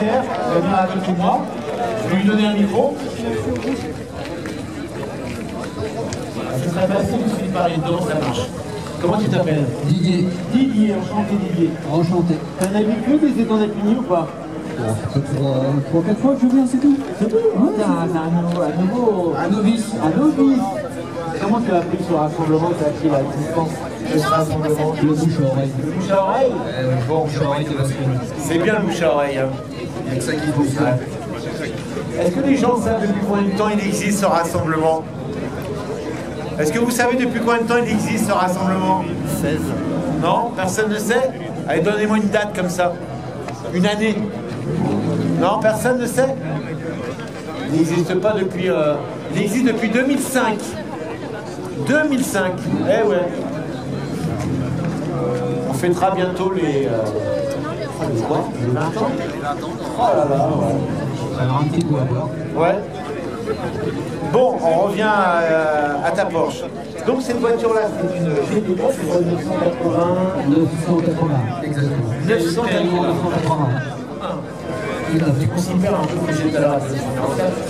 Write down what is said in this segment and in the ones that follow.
terre, il va venir à côté de moi. Je vais lui donner un micro. Ce serait facile, il suffit de parler dedans, ça marche. Comment tu t'appelles? Didier. Didier, enchanté Didier. Enchanté. T'es un habitué des étangs d'Apigny ou pas? Pour 4 fois que je viens, c'est tout. C'est tout. T'es un novice. Un novice. Comment tu as appris sur le rassemblement? Tu as appris la distance de ce rassemblement? Le bouche à oreille. Le bouche à oreille? Bon, bouche à oreille de Vasco. C'est bien le bouche à oreille. Hein. Il y a que ça qui fonctionne. Est-ce que les gens savent depuis combien de temps il existe ce rassemblement? Est-ce que vous savez depuis combien de temps il existe ce rassemblement? 16. Non? Personne ne sait? Allez, donnez-moi une date comme ça. Une année? Non? Personne ne sait? Il n'existe pas depuis... il existe depuis 2005. 2005. Eh ouais. On fêtera bientôt les... quoi? Les 20 ans? Oh là là, ouais. Alors un petit coup à boire. Ouais. Bon, on revient à ta Porsche. Donc cette voiture-là, c'est une GT4, c'est une 980... 980, exactement. 980. Tu considères un peu que j'ai tout à l'heure.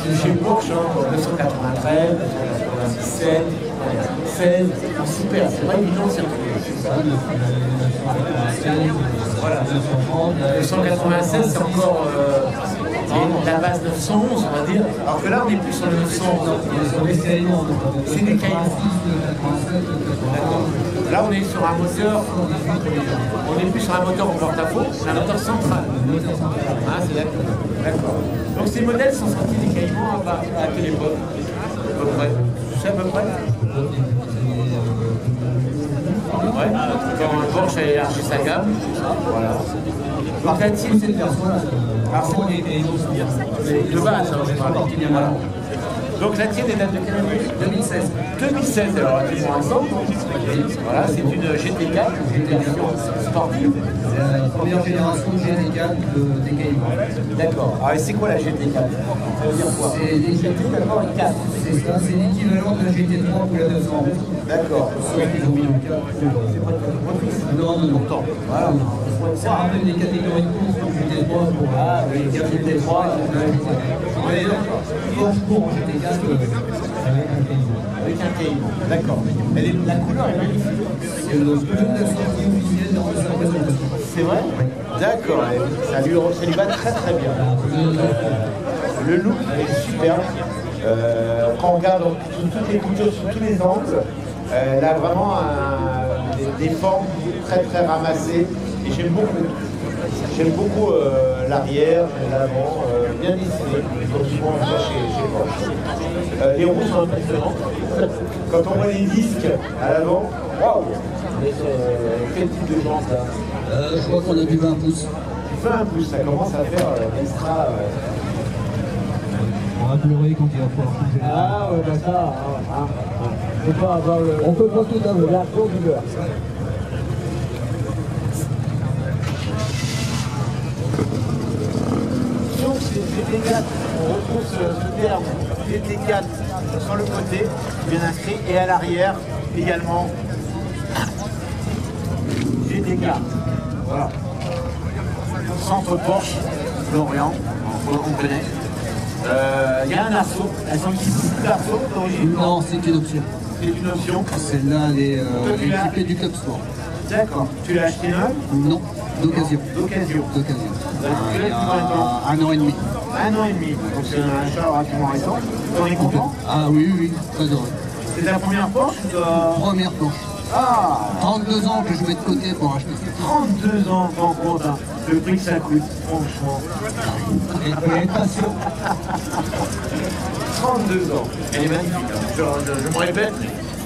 C'est chez Porsche, 993, 97, 16, super, c'est pas évident de s'y retrouver. Voilà. 996, c'est encore la base 911, on va dire. Alors que là, on est plus sur le 911. C'est des cailloux. Là, on est sur un moteur, on est plus sur un moteur en porte-à-faux, un moteur central. Ah, c'est d'accord. Donc ces modèles sont sortis des cailloux à quelle époque? À peu près. Tu sais à peu près? Ouais, quand Porsche a élargi sa gamme. Voilà. Donc la tienne, c'est de base, voilà. Donc la tienne est date de quelle année? 2016. 2016, alors actuellement ensemble. Voilà, c'est une GT4, une version sportive. La première génération GT4 des Caïmans. D'accord. Alors c'est quoi la GT4? Ça veut dire quoi? C'est d'abord une 4. C'est ça, c'est l'équivalent de la GT3 pour la 200. D'accord. Sauf qu'ils ont mis un 4. Non, non, non. Voilà. Ça rappelle des catégories de course pour GT3 pour les GT3. Porsche pour en GT4 avec un Caïman. Avec un Caïman, d'accord. La couleur est magnifique. C'est le toute la sortie officielle dans le salon. C'est vrai? D'accord. Ça lui va très très bien. Le look est superbe. Quand on regarde toutes les coutures sur tous les angles, elle a vraiment des formes très très ramassées. Et j'aime beaucoup. J'aime beaucoup l'arrière, l'avant, bien dessiné. Donc souvent on voit chez Porsche. Les roues sont impressionnantes. Quand on voit les disques à l'avant, waouh! Quel type de jante là? Je crois qu'on a du 20 pouces. 20 pouces, ça commence à faire extra. On va pleurer quand il va falloir changer. Ah ouais, bah ça, on peut pas avoir le. On peut pas tout avoir. L'argent du beurre. Donc c'est GT4, on retrouve ce terme GT4 sur le côté, bien inscrit, et à l'arrière également GT4. Voilà. Centre Porsche, Lorient, on connaît. Il y a un arceau, elles sont équipées d'arceau d'origine? Non, c'est une option. C'est une option. Celle-là, elle est équipée du Club Sport. D'accord. Tu l'as acheté neuve? Non, d'occasion. D'occasion. D'occasion. Il y a Un an et demi. Un an et demi. Donc c'est un achat relativement récent. Tu en es content? Ah oui, oui, très heureux. C'est ta première Porsche? Première Porsche. Ah, 32 ans que je mets de côté pour acheter ça. 32 ans, en compte, hein. Le prix que ça coûte, franchement. Il faut être patient. 32 ans. Elle est magnifique. Hein. Je me répète,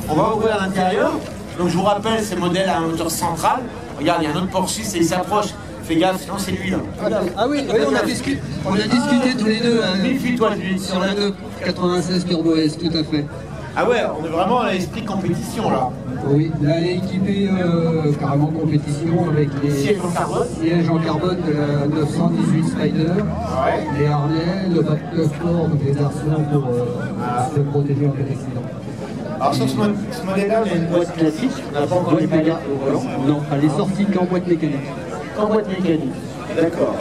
on va ouvrir l'intérieur. Donc je vous rappelle, ces modèles à un moteur central. Regarde, il y a un autre Porsche et il s'approche. Fais gaffe, sinon c'est lui là. Ah oui, oui, on a discuté tous les deux Méfie-toi de lui. sur la 96 Turbo S, tout à fait. Ah ouais, on est vraiment à l'esprit compétition là. Oui, là elle est équipée carrément compétition avec les sièges en carbone de la 918 Spider, les harnais, le bac de sport, donc les arceaux pour se protéger en cas d'accident. Alors sur ce modèle-là, on a une boîte classique, on n'a pas encore les pédales au volant. Non, elle est sortie qu'en boîte mécanique. En boîte mécanique, d'accord.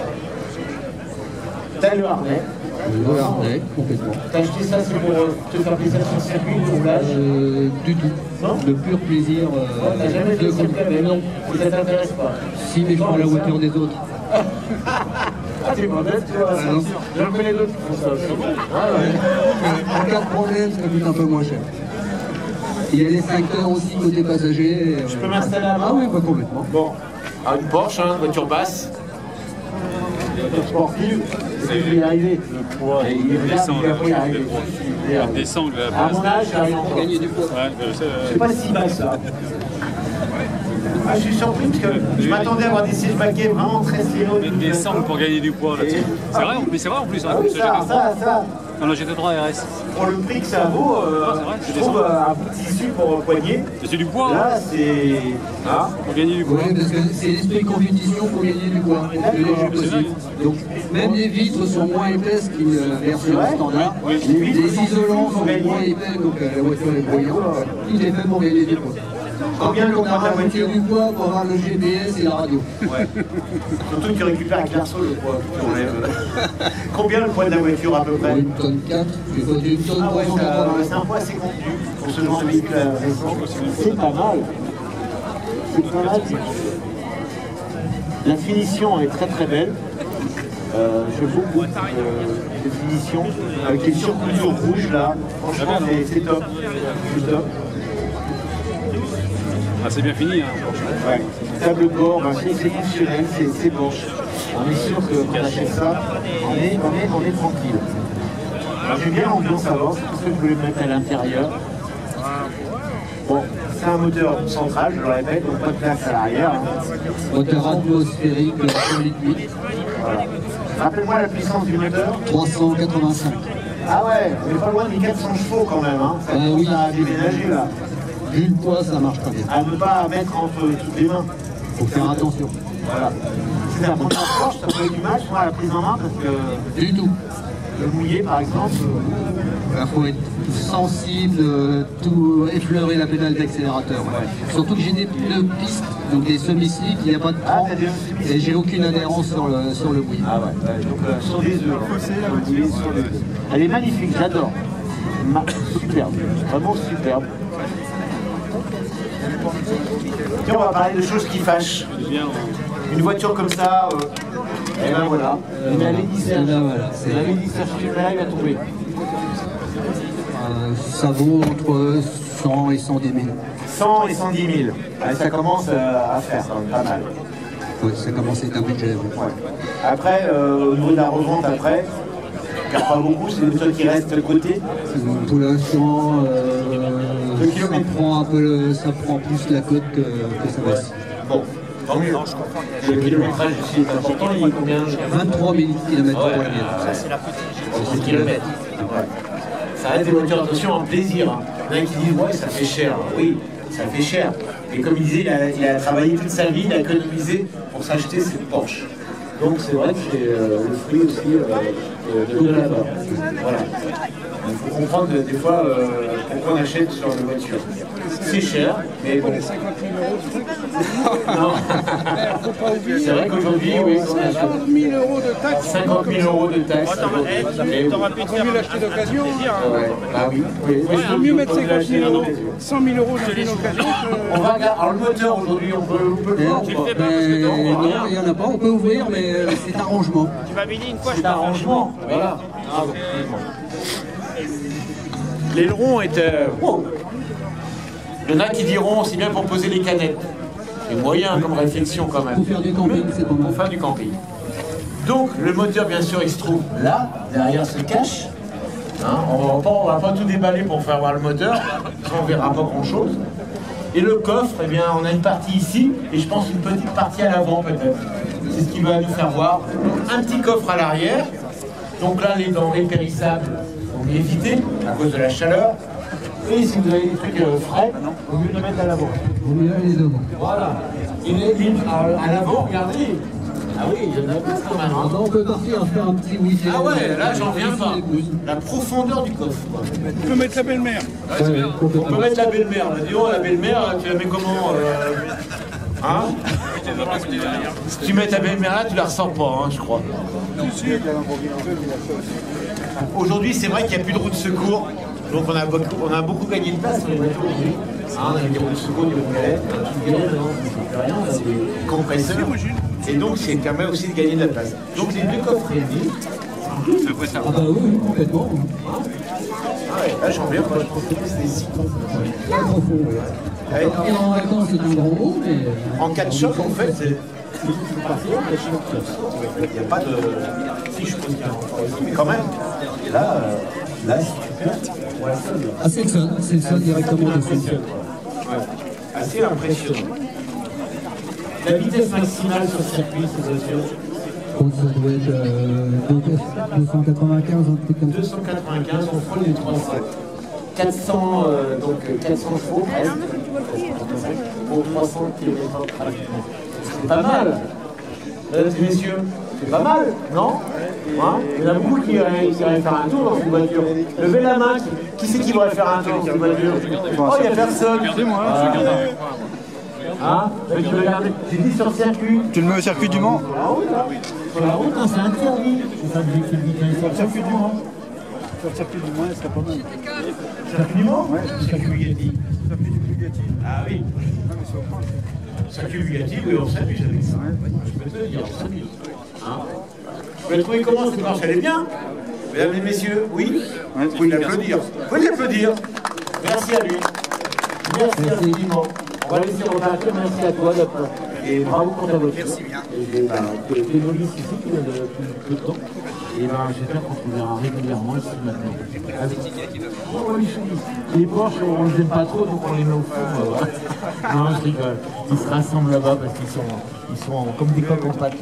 T'as le harnais. Le harnais, complètement. T'as acheté ça, c'est pour te faire plaisir sur le circuit, le roulage? Du tout. Non? De pur plaisir. T'as jamais fait ça? Mais non, ça t'intéresse pas. Si, mais je prends la voiture des autres. Ah, t'es modeste, tu vois. J'en connais d'autres qui font ça. En cas de problème, ça coûte un peu moins cher. Il y a les secteurs aussi côté passager. Je peux m'installer avant? Ah oui, pas complètement. Bon, alors une Porsche, hein, voiture basse. Voiture sportive, c'est y arriver. Le poids, Et il descend, après y arriver. descend de la À base. mon âge, j'arrive encore. Gagner du poids. Ouais, C'est pas si mal ça. Ah, je suis surpris parce que je m'attendais à avoir des sièges baquets vraiment très serrés. descendre pour gagner du poids là-dessus. C'est vrai, mais c'est vrai en plus. Hein, Ah oui, ça. Dans la GT3 RS. Pour le prix que ça vaut, c'est vrai, je c'est trouve décent. un bout de tissu pour poignet. C'est du poids, hein, Là, c'est. Ah. pour gagner du poids. Oui, parce que c'est l'esprit de compétition pour gagner du poids, le léger possible. Donc, même les vitres sont moins épaisses qu'une version standard. Les isolants sont moins épais, donc la voiture est bruyante. Il est fait pour gagner du poids. Combien le on poids a de la rajouté voiture? du poids pour avoir le GPS et la radio. Ouais. Surtout que tu récupères avec l'arceau le poids. Combien le poids de la voiture à peu près? Une tonne 4, il faut une tonne Ah ouais, 380. c'est un poids assez contenu pour ce genre de véhicule récent. C'est pas mal. C'est pas mal. La finition est très très belle. Je beaucoup de finition avec les surcoutures rouges là. Franchement, c'est top. C'est top. Ah, c'est bien fini. Hein. Ouais. Table de bord, ben, c'est fonctionnel, c'est Porsche. On est sûr que quand on achète ça, on est tranquille. J'aime bien l'ambiance avant, c'est pour ça que je voulais le mettre à l'intérieur. Bon, c'est un moteur central, je le répète, donc pas de place à l'arrière. Hein. Moteur atmosphérique, 1,8 litres, Voilà. Rappelle-moi la puissance du moteur. 385. Ah ouais, on est pas loin des 400 chevaux quand même. Hein. Ça commence à déménager là. Vu le poids, ça marche très bien. À ne pas mettre entre toutes les mains. Faut faire attention. Voilà. C'est la première Porsche, ça peut être du match, moi, à la prise en main, parce que Du tout. le mouillé par exemple. Il faut être sensible, tout effleurer la pédale d'accélérateur. Surtout que j'ai des pneus pistes, donc des semi-slick, il n'y a pas de cran, t'as des semi-slick. et j'ai aucune adhérence sur le bruit. Ah ouais, donc sur des œufs. Elle est magnifique, j'adore. Superbe, vraiment superbe. Tiens, on va parler de choses qui fâchent. Une voiture comme ça, et ben voilà. La Lady Serge. là, voilà, c'est- La Lady Serge, là, il va tomber. Ça vaut entre 100 et 110 000. 100 et 110 000. Ouais, ça commence à faire quand même pas mal. Ouais, ça commence à être un budget. Ouais. Ouais. Après, au niveau de la revente, après, il n'y a pas beaucoup, c'est des trucs qui restent de côté. Pour l'instant, Le kilomètre. ça prend plus la côte que ça baisse. Bon, tant mieux. Le kilométrage ici est important, il est combien? 23 000 km pour la mienne. C'est le kilomètre. Ouais. Ça reste des voitures, attention, un plaisir. Hein. Il y en a qui disent, ouais, ça fait cher. Oui, ça fait cher. Et comme il disait, il a travaillé toute sa vie, il a économisé pour s'acheter cette Porsche. Donc c'est vrai que c'est le fruit aussi de là-bas. Voilà. Il faut comprendre des fois pourquoi on achète ce genre de voiture. C'est cher, mais bon. Non. C'est vrai qu'aujourd'hui, oui, on achète 50 000 euros de taxes. 50 000 euros de taxes. Mais T'auras pu te mieux l'acheter d'occasion. ouais, bah oui. Il vaut mieux mettre 50 000 euros, 100 000 euros dans une occasion On va regarder. Alors le moteur aujourd'hui, on peut le voir ou pas? Non, il n'y en a pas, on peut ouvrir, mais c'est arrangement. Tu m'avais dit une fois, C'est un rangement. Voilà. L'aileron est... wow. Il y en a qui diront, c'est bien pour poser les canettes. C'est moyen comme réflexion quand même. Pour faire du camping, c'est pas mal. Pour faire du camping. Donc le moteur bien sûr il se trouve là, derrière ce cache. Hein, on va pas tout déballer pour faire voir le moteur, sinon on verra pas grand chose. Et le coffre, eh bien on a une partie ici, et je pense une petite partie à l'avant peut-être. C'est ce qui va nous faire voir. Un petit coffre à l'arrière. Donc là les denrées périssables, on va éviter à cause de la chaleur. Et si vous avez des trucs frais, vaut mieux les mettre à l'avant. Vaut mieux aller devant. Voilà. Il est à l'avant, regardez. Ah oui, il y en a plus quand même. Hein. On peut partir faire un petit week-end. Ah ouais, là j'en reviens pas. La profondeur du coffre. Quoi. tu peux mettre la belle-mère. On peut mettre la belle-mère. Dis-donc, la belle-mère, tu la mets comment Hein? Si tu mets ta belle-mère là, tu la ressens pas, hein, je crois. Aujourd'hui, c'est vrai qu'il n'y a plus de roue de secours. Donc on a beaucoup gagné de place sur les voitures aujourd'hui. On a des roues de secours, des roues de galette, on a des compresseurs. Et donc, ça permet aussi de gagner de la place. Donc les deux coffres réunis. Ah bah oui, complètement. Ah ouais, là j'en viens, moi je pense que c'est des 6 coffres. Très profond, oui. Partir en vacances, c'est un grand mot, mais... En cas de choc, en fait, c'est... Il n'y a pas de... Si, je pense qu'il y a un... Mais quand même, là, si tu perds, voilà, ah, c'est le sol directement dessus. Ouais, assez impressionnant. La vitesse maximale sur le circuit, ces voitures? Oh, ça doit être 295, un truc comme ça. 295, on frôle les 300. 400, donc 400 chevaux, presque, pour 300 km/h. C'est pas mal, mesdames et messieurs. C'est pas mal, non? Hein? Il y en a beaucoup qui iraient faire un tour dans une voiture. Levez la main, qui c'est qui voudrait faire un tour dans une voiture? Oh, il n'y a personne. Regardez-moi, Hein? Tu veux regarder? J'ai dit sur le circuit. Tu le mets au circuit du Mans? Sur la route, là. Sur la route, hein, c'est interdit. C'est ça que j'ai dit. Sur le circuit du Mans. Sur le circuit du Mans, ça serait pas mal. Circuit du Mans? Ouais. Circuit Bugatti. Circuit du Bugatti. Ah oui. Non, mais c'est au France. Circuit Bugatti, oui, on s'amuse avec ça. Je peux te le dire, on s'amuse. Hein? Vous avez trouvé comment cette marche? Elle est bien? Mesdames et messieurs, oui? Ouais, Vous pouvez l'applaudir. Vous pouvez l'applaudir. Merci à lui. Merci infiniment. On va laisser repartir. Merci à toi, docteur. Et bravo pour ta voiture. Merci bien. Et t'es novice ici depuis peu de temps. Et j'espère qu'on te verra régulièrement ici maintenant. Les Porsche, on les aime pas trop, donc on les met au fond. Non, je rigole. Ils se rassemblent là-bas parce qu'ils sont comme des coques en pâte.